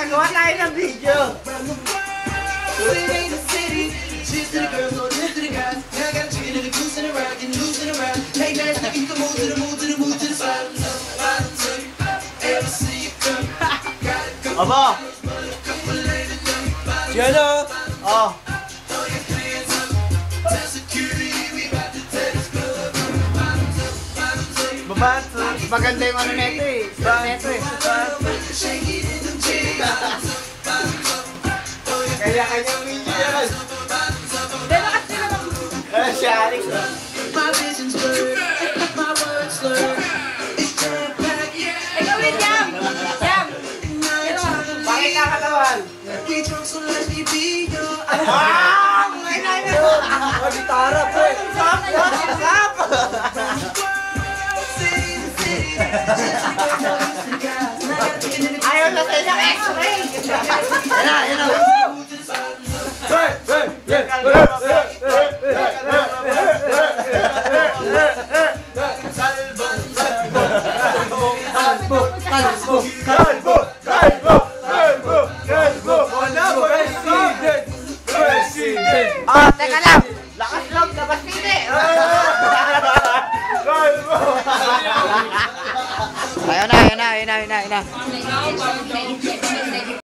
Gawa tayo ng video. Aba! Jello! Oh! Babato! Maganda yung ano neto eh. Neto eh. Kaya kanyang video yan. Dala kasi naman. Kaya si Alex. Ikaw yun, Yam! Yam! Bakit kakatawan? Ah! May nai Oh, gitara, pre! Sap! Sap! Ayaw na sa'yo ng x-ray! Yan na, yan na! Hey! Hey! Hey! Ah, teka lang! Lakas loob na bastide! Ayun na, ayun na, ayun na, ayun na, ayun na.